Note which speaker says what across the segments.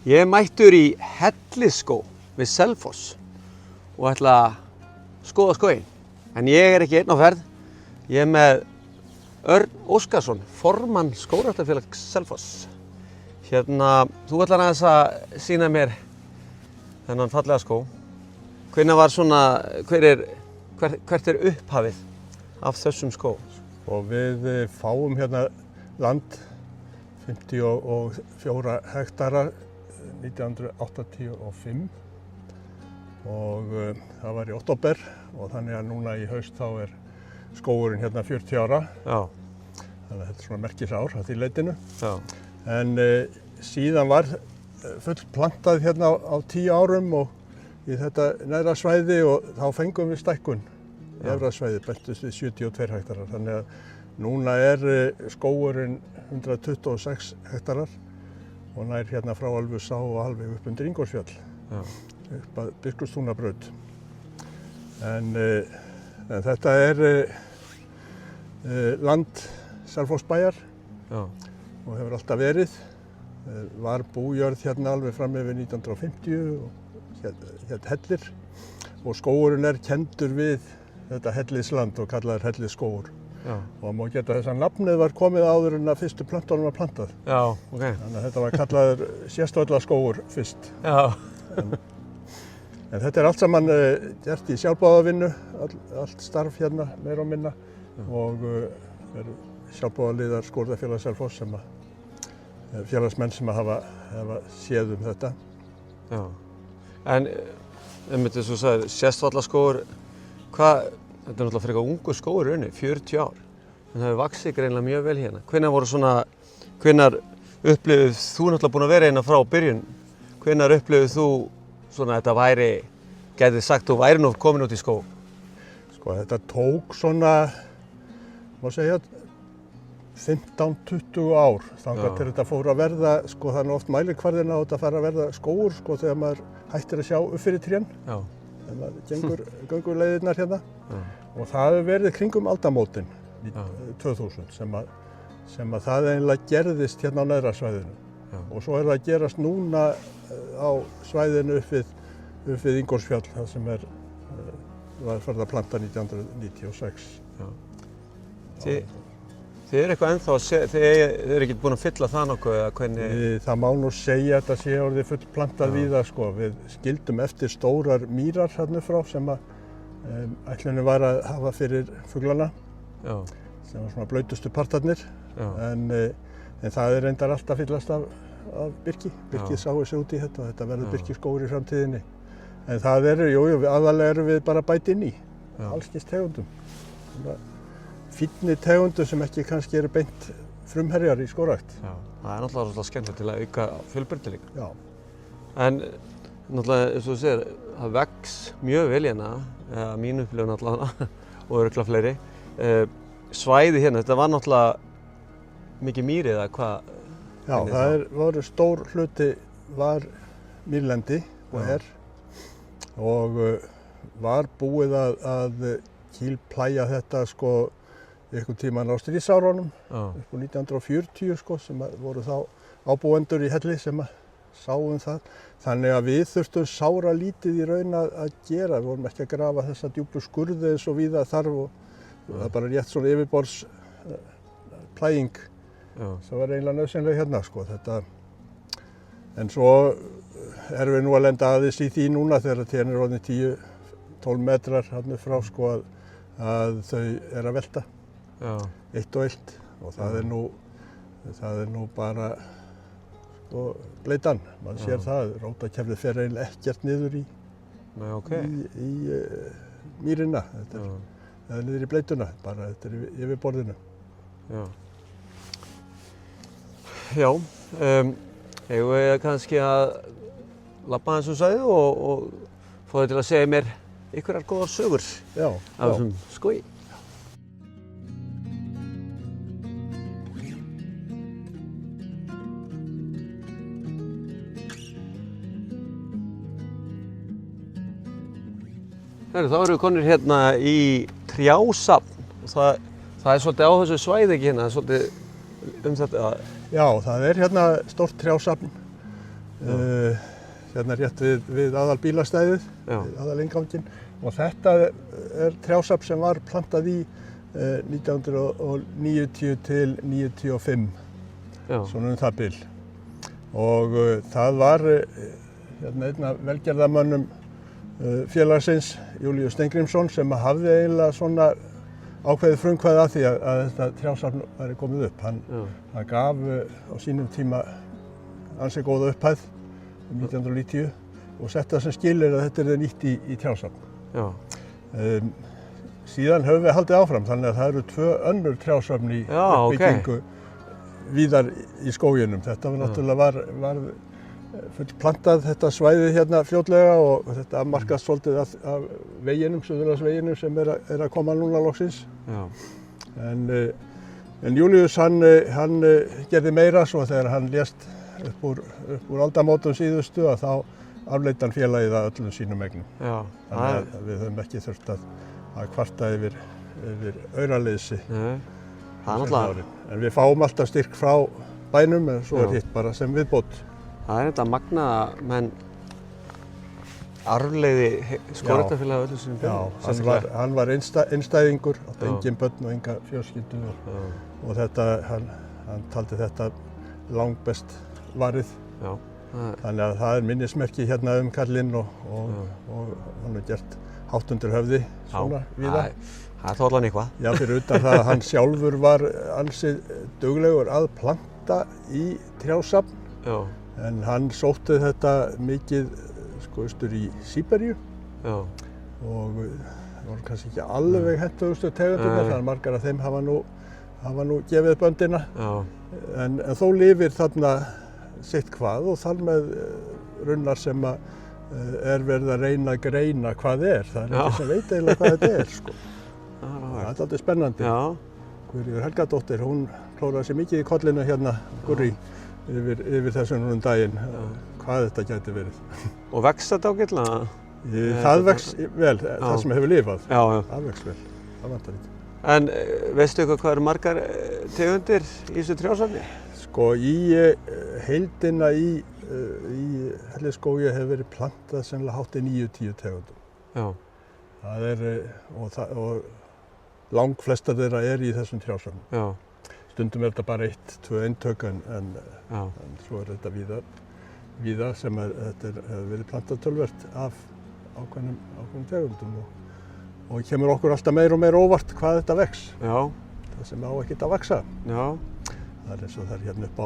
Speaker 1: Ég er mættur í Hellisskó við Selfoss og ætla að skoða skóginn. En ég er ekki einn á ferð. Ég er með Örn Óskarsson, formann Skógræktarfélags Selfoss. Þú ætlar aðeins að sýna mér þennan fallega skóg. Hvenær var svona, hvert er upphafið af þessum skóg?
Speaker 2: Og við fáum hérna land 54 hektara 1985 og það var í október og þannig að núna í haust þá er skógurinn hérna 40 ára.
Speaker 1: Já.
Speaker 2: Þannig að þetta er svona merkisár að því leitinu.
Speaker 1: Já.
Speaker 2: En síðan var fullplantað hérna á 10 árum og í þetta neðra svæði og þá fengum við stækkun í efra svæði, bættust við 72 hektarar. Þannig að núna er skógurinn 126 hektarar og nær hérna frá Ölfusá og alveg upp undir Ingólfsfjall, upp að Biskupstungnabraut. En þetta er land Selfossbæjar og hefur alltaf verið. Var bújörð hérna alveg fram yfir 1950 og hét Hellir og skógurinn er kenndur við þetta Hellisland og kallaður Hellisskógur. Og má geta þess að nafnið var komið áður en að fyrstu plöntunum var plantað.
Speaker 1: Já, ok.
Speaker 2: Þannig að þetta var kallaður sérstöðlaskógur fyrst.
Speaker 1: Já.
Speaker 2: En þetta er allt saman gert í sjálfboðavinnu, allt starf hérna meira og minna og eru sjálfboðaliðar Skógræktarfélags Selfoss sem félagsmenn sem hafa séð þetta.
Speaker 1: Já. En einmitt eins og þú sagðir, sérstöðlaskógur, þetta er náttúrulega frekar ungur skógur í rauninni, 40 ár. En það hefur vaxið greinilega mjög vel hérna. Hvenær upplifðuð þú náttúrulega búin að vera hérna frá byrjun? Hvenær upplifðuð þú svona að þetta gæti sagt þú væri nú komin út í skóg?
Speaker 2: Sko þetta tók svona, má segja, 15-20 ár þangað til þetta fór að verða, sko það er oft mælikvarðinn á þetta fara að verða skógur, sko þegar maður hættir að sjá upp fyrir trén. Já. Þegar maður gengur leiðirnar hérna. Já. Og það hefur verið kringum aldamótin 2000 sem að það eiginlega gerðist hérna á neðra svæðinu. Já. Og svo er það að gerast núna á svæðinu upp við Ingólfsfjall, það sem var farið að planta 1996. Já.
Speaker 1: Þið eru eitthvað ennþá, þið eru ekki búin að fylla það nokkuð eða hvernig?
Speaker 2: Það má nú segja að þetta sé orðið fullplantað víða, sko. Við skildum eftir stórar mýrar hérna frá sem ætlunin var að hafa fyrir fuglana, sem var svona blautustu partarnir. En það er reyndar alltaf fyllast af birki. Birkið sáu sig út í þetta og þetta verður birkiskógur í framtíðinni. En það aðalega erum við bara bætt inn í, alls kyns tegundum. Fínni tegundum sem ekki kannski eru beint frumherjar í skógrækt. Já,
Speaker 1: það er náttúrulega skemmtilegt til að auka fjölbreytileika.
Speaker 2: Já.
Speaker 1: En náttúrulega, eins og þú segir, það vex mjög vel hérna, mín upplifun náttúrulega og örugglega fleiri. Svæði hérna, þetta var náttúrulega mikið mýri eða hvað?
Speaker 2: Já, það voru stór hluti var mýrlendi og var búið að kýlplægja þetta sko einhvern tímann á stríðsárunum, upp á 1940 sko, sem voru þá ábúendur í Helli sem sáum það. Þannig að við þurftum sáralítið í raun að gera. Við vorum ekki að grafa þessa djúpu skurði eins og víða þarf og það er bara rétt svona yfirborðs plæging sem var eiginlega nauðsynleg hérna sko. En svo erum við nú að lenda aðeins í því núna þegar þetta er orðin 10-12 metrar hérna frá sko að þau er að velta. Eitt og eitt og það er nú bara sko bleytan, maður sér það, rótakeflið fer eiginlega ekkert niður í mýrina, eða niður í bleytuna, bara þetta er yfir borðinu.
Speaker 1: Já, eigum við kannski að labba aðeins svæðið og fá þau til að segja mér einhverjar góðar sögur af þessum skógi. Þá erum við konir hérna í trjásafn og það er svolítið á þessu svæði ekki hérna, svolítið þetta.
Speaker 2: Já, það er hérna stórt trjásafn hérna rétt við aðal bílastæðið, aðal innganginn. Og þetta trjásafn sem var plantað í 1990 til 95, svona það bil. Og það var hérna einn af velgerðarmönnum félagsins, Júlíus Steingrímsson, sem hafði eiginlega svona ákveðið frumkvæði að því að þetta trjásafn væri komið upp. Hann gaf á sínum tíma ansi góða upphæð 1990 og setti það sem skilyrði að þetta yrði nýtt í trjásafn. Síðan höfum við haldið áfram, þannig að það eru 2 önnur trjásafn í uppbyggingu víðar í skóginum. Þetta var náttúrulega var fullplantað þetta svæði hérna fljótlega og þetta afmarkast svolítið af veginum, Suðurlandsveginum sem að koma núna loksins. En Júlíus hann gerði meira svo þegar hann lést upp úr aldamótum síðustu að þá afleiddi hann félagið að öllum sínum eignum. Þannig að við höfum ekki þurft að kvarta yfir auraleysi. En við fáum alltaf styrk frá bænum en svo hitt bara sem viðbót.
Speaker 1: Það þetta magna menn arfleiði skógræktarfélagið öllu sínum bænum.
Speaker 2: Já, hann var einstæðingur, átti engin börn og enga fjölskyldu og þetta, hann taldi þetta langbest varið. Þannig að það minnismerki hérna kallinn og hann gert hátt undir höfði svona víða.
Speaker 1: Það er þólan eitthvað.
Speaker 2: Já, fyrir utan það að hann sjálfur var ansið duglegur að planta í trjásafn. En hann sótti þetta mikið austur í Síberíu og það voru kannski ekki alveg hentugustu tegundirnar, þannig að margar af þeim hafa nú gefið böndina. En þó lifir þarna sitt hvað og þar með runnar sem verið að reyna að greina hvað það er ekki sem veit eiginlega hvað þetta er. Það er alltaf spennandi. Guðríður Helgadóttir, hún klóraði sér mikið í kollinu hérna, Gurrí, yfir þessum daginn, hvað þetta gæti verið.
Speaker 1: Og vex þetta ágætlega?
Speaker 2: Það vex vel, það sem hefur lifað. Það vex vel, það vantar ekki.
Speaker 1: En veistu eitthvað hvað eru margar tegundir í þessu trjásafni?
Speaker 2: Í heildina í Hellisskógi hefur verið plantað sennilega hátt í 9–10 tegundum. Og langflestar þeirra í þessum trjásafnum. Stundum þetta bara 1–2 eintök en svo þetta víða sem þetta hefur verið plantað töluvert af ákveðnum tegundum og kemur okkur alltaf meira og meira óvart hvað þetta vex. Það sem á ekkert að vaxa. Það er eins og það hérna upp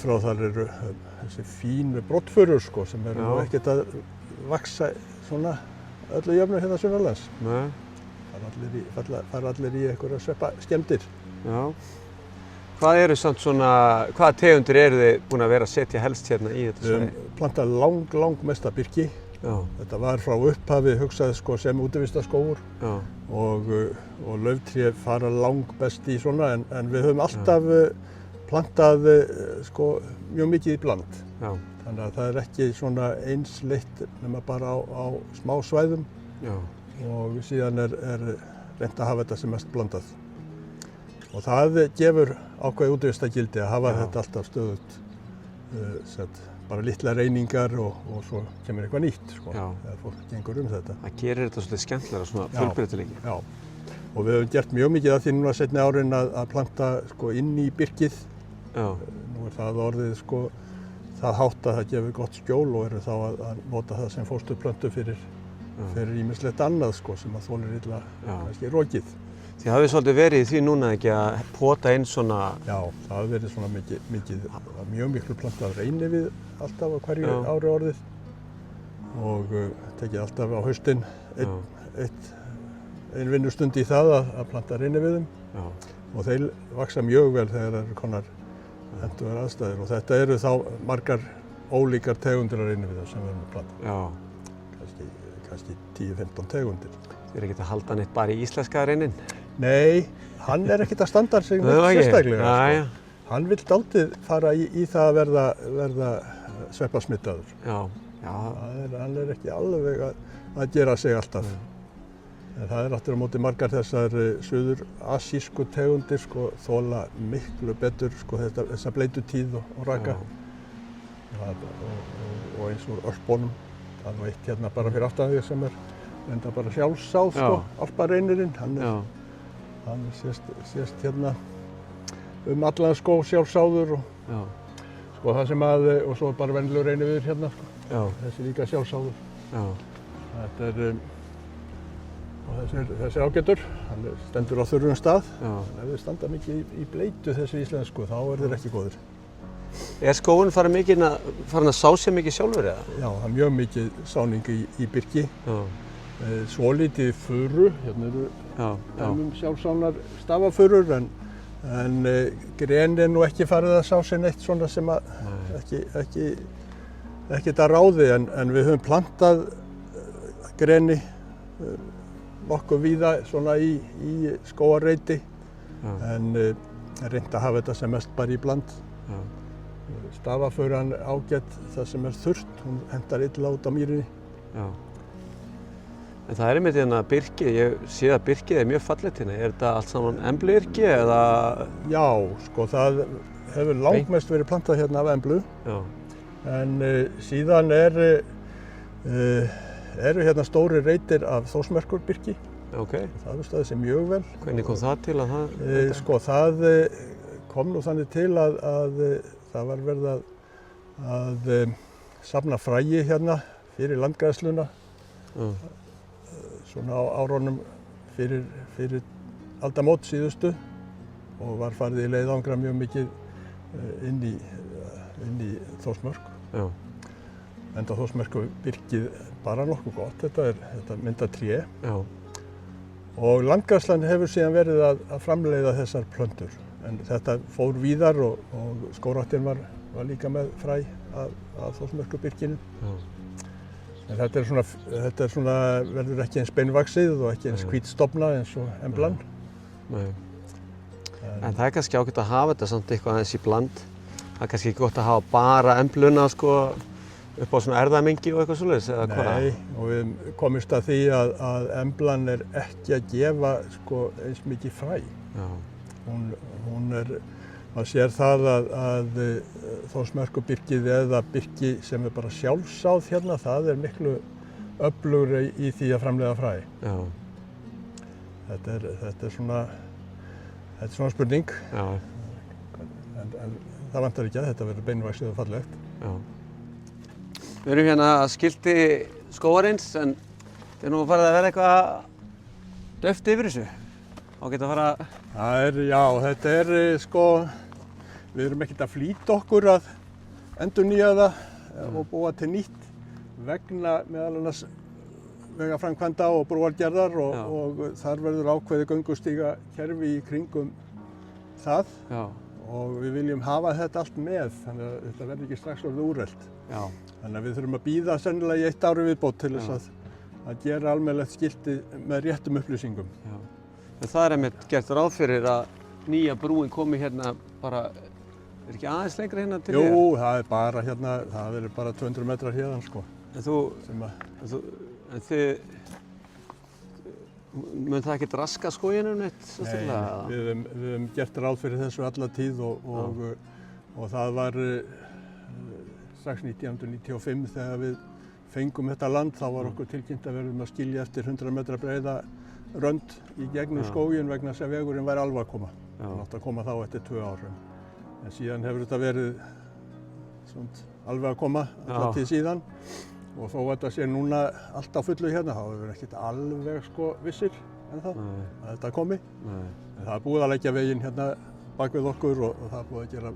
Speaker 2: frá þar eru þessi fínu broddfurur sem eru nú ekkert að vaxa svona öllu jöfnu hérna sunnanlands. Það allir í einhverja sveppaskemmdir. Hvaða tegundir eru þið búin að vera að setja helst hérna í þetta svæði? Við plantað langmesta birki. Þetta var frá upphafi hugsað sem útivistarskógur og lauftré fara langbest í svona en við höfum alltaf plantað mjög mikið í bland. Þannig að það er ekki svona einsleitt nema bara á smá svæðum og síðan er reynt að hafa þetta sem mest blandað. Og það gefur ákveðið útivistargildi að hafa þetta alltaf stöðugt, bara litla reyningar og svo kemur eitthvað nýtt þegar fólk gengur þetta. Það
Speaker 1: gerir þetta svolítið skemmtilega, svona fjölbreytileiki.
Speaker 2: Já, og við höfum gert mjög mikið af því núna seinni árin að planta inn í birkið. Nú það orðið það hátt að það gefur gott skjól og eru þá að nota það sem fósturplöntu fyrir ýmislegt annað sem að þolir illa kannski rokið.
Speaker 1: Þið hafið svolítið verið í því núna ekki að pota inn svona...
Speaker 2: Já, það hafi verið svona mjög miklu plantað reynivið alltaf á hverju ári orðið og tekið alltaf á haustinn ein vinnustund í það að planta reyniviðum og þeir vaxa mjög vel þegar það eru konar hentugar aðstæður og þetta eru þá margar ólíkar tegundir af reyniviða sem við erum að planta. Kannski 10–15 tegundir.
Speaker 1: Þið eru ekkert að halda neitt bara í íslenska reynin? Nei,
Speaker 2: hann er ekkert að standa sig sérstaklega. Hann vill dálítið fara í það að verða sveppasmittaður. Hann er ekki alveg að gera sig alltaf. En það er aftur á móti margar þessar suður-asísku tegundir þola miklu betur þessa bleitu tíð og raka. og eins úr Ölpunum. Það er nú eitt hérna bara fyrir aftan því sem enda bara sjálfsáð, sko, Alpareynirinn. Hann sést hérna allan skó sjálfsáður og sko það sem og svo bara venjulegur reyniviður hérna, sko. Þessi líka sjálfsáður. Þetta og þessi ágætur, hann stendur á þurrum stað. Ef þeir standa mikið í bleitu þessi íslensku, þá þeir ekki góðir.
Speaker 1: Skógurinn farin að sá sér mikið sjálfur eða?
Speaker 2: Já, það mjög mikið sáning í birki. Svolítið furu, hérna eru sjálfsánar stafafurur, en gren nú ekki farið að sá sér neitt svona sem ekki það ráði, en við höfum plantað greni nokkuð víða svona í skógarreiti, en reynt að hafa þetta sem mest bara í bland. Stafafuran ágætt það sem þurrt, hún hentar illa út á mýrinni.
Speaker 1: En það einmitt hérna birki, ég sé að birkið mjög fallegt hérna. Þetta allt saman embluyrki eða?
Speaker 2: Já, sko það hefur langmest verið plantað hérna af emblu. En síðan eru hérna stóri reitir af þórsmerkurbirki. Það hefur staðið sér mjög vel.
Speaker 1: Hvernig kom það til að það?
Speaker 2: Sko það kom nú þannig til að það var verið að safna fræi hérna fyrir landgræðsluna. Svona á árunum fyrir aldamót síðustu, og var farið í leiðangra mjög mikið inn í Þórsmörk. Enda Þórsmörkubirkið bara nokkuð gott, þetta myndar tré. Og landgræðslan hefur síðan verið að framleiða þessar plöntur. En þetta fór víðar og skógræktin var líka með fræ af Þórsmörkubirkinu. En þetta er svona, verður ekki eins beinvaxið og ekki eins hvítstofna eins og emblan.
Speaker 1: En það er kannski ágætt að hafa þetta samt eitthvað aðeins í bland. Það er kannski ekki gott að hafa bara embluna sko upp á svona erfðamengi og eitthvað svoleiðis, eða hvað?
Speaker 2: Nei, og við komumst að því að emblan ekki að gefa sko eins mikið fræ. Hún maður sér það að Þórsmörkubirkið eða birki sem bara sjálfsáð hérna, það miklu öflugra í því að framleiða fræ. Þetta er svona spurning. En það vantar ekki að þetta verður beinvaxið og fallegt.
Speaker 1: Við erum hérna að skilti skógarins, en þetta er nú farið að vera eitthvað döft yfir þessu. Ágætt að fara...
Speaker 2: þetta er sko, við erum ekkert að flýta okkur að endurnýja það og búa til nýtt vegna meðal annars vegaframkvæmda og brúargerðar og þar verður ákveðið göngustígakerfi í kringum það. Og við viljum hafa þetta allt með, þannig að þetta verður ekki strax orðið úrelt. Þannig að við þurfum að bíða sennilega í 1 ári viðbót til þess að gera almennilegt skilti með réttum upplýsingum.
Speaker 1: En það er einmitt gert ráð fyrir að nýja brúin komi hérna bara, ekki aðeins lengra hérna til hér?
Speaker 2: Jú, það bara hérna, það verður bara 200 metrar hérðan sko.
Speaker 1: En þið, mun það ekkert raska skóginum neitt sérstaklega?
Speaker 2: Nei, við höfum gert ráð fyrir þessu alla tíð og það var strax 1995 þegar við fengum þetta land, þá var okkur tilkynnt að verðum að skilja eftir 100 metra breiða rönd í gegnum skóginn vegna þess að vegurinn væri alveg að koma. Það átti að koma þá eftir 2 árum. En síðan hefur þetta verið alveg að koma alla tíð síðan. Og þó að þetta sé núna allt á fullu hérna, þá hefur við ekkert alveg sko vissir ennþá að þetta komi. En það er búið að leggja veginn hérna bak við okkur og það er búið að gera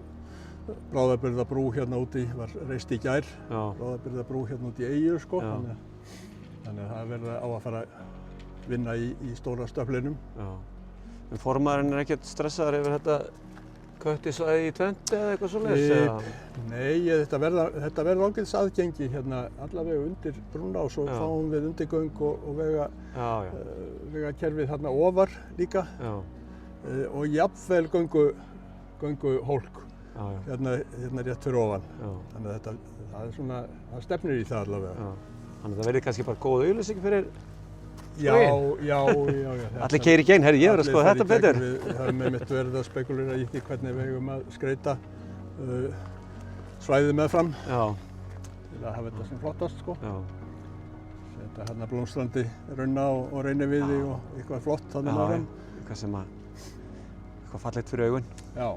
Speaker 2: bráðabirgðabrú hérna úti, var reist í gær. Bráðabirgðabrú hérna úti í Eyju sko. Þannig að það er verið á að fara að vinna í stóra stöflinum.
Speaker 1: En formaðurinn ekkert stressaður yfir þetta köttisvæði í tvennt eða eitthvað svoleiðis?
Speaker 2: Nei, þetta verður ágætis aðgengi hérna allavega undir brúna og svo fáum við undirgöng og vegakerfið þarna ofar líka. Og jafnvel gönguhólk hérna rétt fyrir ofan. Þannig að það stefnir í það allavega.
Speaker 1: Þannig að það verður kannski bara góð auglýsing fyrir
Speaker 2: skóginn? Já.
Speaker 1: Allir keyra í gegn, ég verður að skoða þetta betur.
Speaker 2: Við höfum einmitt verið að spekulera í því hvernig við eigum að skreyta svæðið meðfram
Speaker 1: Já,
Speaker 2: til að hafa þetta sem flottast sko.
Speaker 1: já.
Speaker 2: Þetta hérna blómstrandi runna og reyniviði og eitthvað flott þannig
Speaker 1: Já,
Speaker 2: áfram.
Speaker 1: eitthvað sem eitthvað fallegt fyrir augun.
Speaker 2: Já.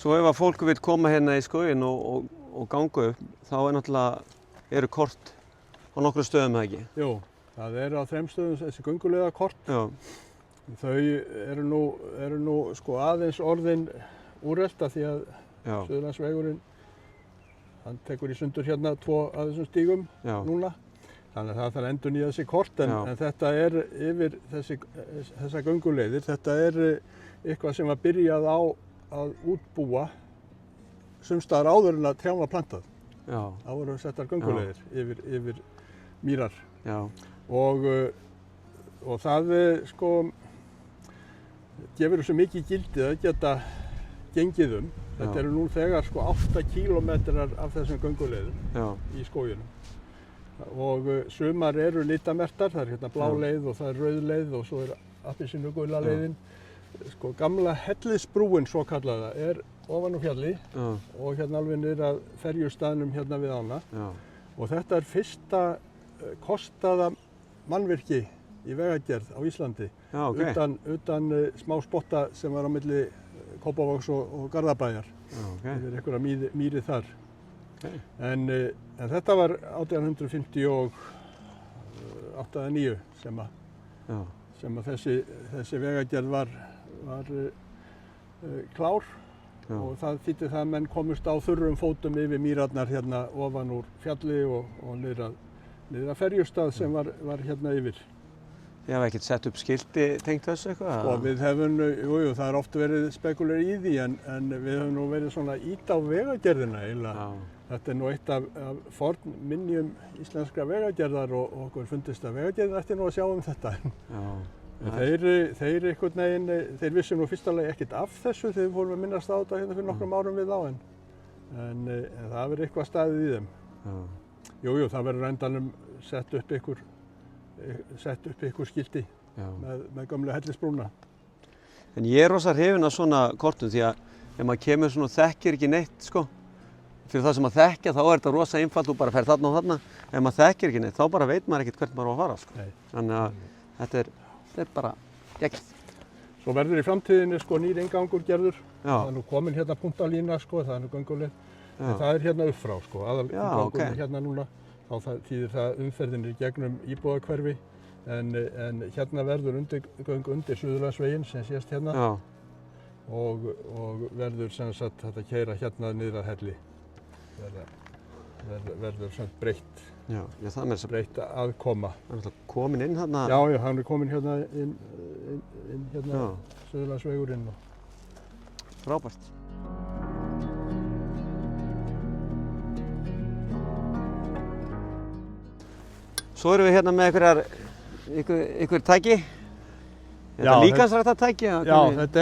Speaker 1: Svo ef að fólk vil koma hérna í skóginn og ganga upp, þá náttúrulega kort á nokkrum stöðum eða ekki?
Speaker 2: Jú, það á 3 stöðum þessi gönguleiðakort.
Speaker 1: Já.
Speaker 2: Þau eru nú sko aðeins orðin úrelt af því að Suðurlandsvegurinn, hann tekur í sundur hérna 2 af þessum stígum núna. Þannig að það þarf að endurnýja þessi kort en þetta yfir þessar gönguleiðir, þetta eitthvað sem var byrjað á að útbúa sums staðar áður en að trjám var plantað.
Speaker 1: Já.
Speaker 2: Það voru settar gönguleiðir yfir mýrar.
Speaker 1: Já.
Speaker 2: Og það sko gefur þessu mikið gildi að geta gengið um. Þetta eru nú þegar sko 8 kílómetrar af þessum gönguleiðum í skóginum. Og sumar eru litamertar, það hérna blá leið og það rauð leið og svo appelsínugula leiðin. Sko gamla hellisbrúin svo kallaða ofan á fjalli og hérna alveg niður að ferjustaðnum hérna við ána. Og þetta fyrsta kostaða mannvirki í vegagerð á Íslandi utan smá spotta sem var á milli Kópavogs og Garðabæjar. Yfir einhverja mýri þar. En þetta var 1858 eða 9 sem að þessi vegagerð var klár og það þýddi það að menn komust á þurrum fótum yfir mýrarnar hérna ofan úr fjalli og niður að ferjustað sem var hérna yfir.
Speaker 1: Þið hafa ekkert sett upp skilti tengt þessu eitthvað?
Speaker 2: Og við hefum, jú, það oft verið spekulerar í því en við hefum nú verið svona ít á vegagerðina eiginlega. Þetta nú eitt af fornminjum íslenskra vegagerðar og okkur fundist að vegagerðin ætti nú að sjá þetta. Þeir einhvern veginn, þeir vissu nú fyrstulega ekkert af þessu þegar við fórum að minnast á þetta hérna fyrir nokkrum árum við á en það verið eitthvað staðið í þeim. Jú, það verður á endanum sett upp ykkur skilti með gömlu hellisbrúna.
Speaker 1: En ég rosa hrifinn af svona kortum því að ef maður kemur svona og þekkir ekki neitt sko, fyrir það sem maður þekkja þá þetta rosa einfalt, þú bara fer þarna og þarna. Ef maður þekkir ekki neitt þá bara veit maður ekkert hvert maður á að fara sko. Þannig að þetta er bara geggjað.
Speaker 2: Svo verður í framtíðinni sko nýr inngangur gerður. Það nú komin hérna puntalína sko, það nú gönguleið. En það hérna upp frá sko, aðal inngangurinn hérna núna. Þá þýðir það umferðinni gegnum íbúðahverfi en hérna verður göng undir Suðurlandsveginn sem sést hérna og verður sem sagt hægt að keyra hérna niður að helli. Verður sem breytt.
Speaker 1: Já, það með þess að
Speaker 2: breytt aðkoma.
Speaker 1: Það er náttúrulega komin inn hérna?
Speaker 2: Já, hann er komin hérna inn hérna Suðurlandsvegurinn.
Speaker 1: Frábært. Svo erum við hérna með einhver tæki. Þetta er líkamsræktartæki?
Speaker 2: Já, þetta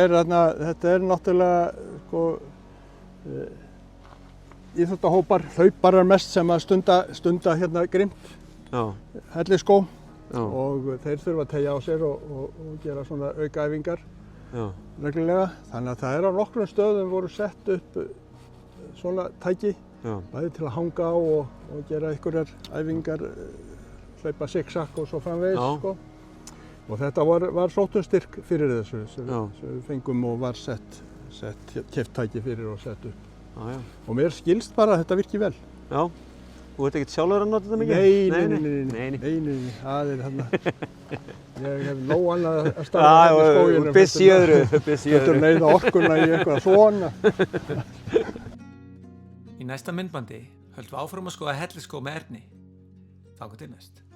Speaker 2: er náttúrulega sko, íþróttahópar, hlauparar mest sem að stunda hérna grimmt, hellisskó og þeir þurfa að teygja á sér og gera svona aukaæfingar reglulega. Þannig að það á nokkrum stöðum voru sett upp svona tæki, bæði til að hanga á og gera einhverjar æfingar, hlaupa zigzag og svo framvegis sko. Og þetta var sóttunstyrk fyrir þessu sem við fengum og var keypt tæki fyrir og sett upp. Og mér skilst bara að þetta virki vel.
Speaker 1: Já, þú ert ekkert sjálfur að nota þetta mikið?
Speaker 2: Nei, það er þarna. Ég hef nóg annað að starfa hérna í skóginum.
Speaker 1: Biss í öðru.
Speaker 2: Þetta neyða orkuna í eitthvað svona.
Speaker 3: Í næsta myndbandi höldum við áfram að skoða hellisskó með Erni. Þangað til næst.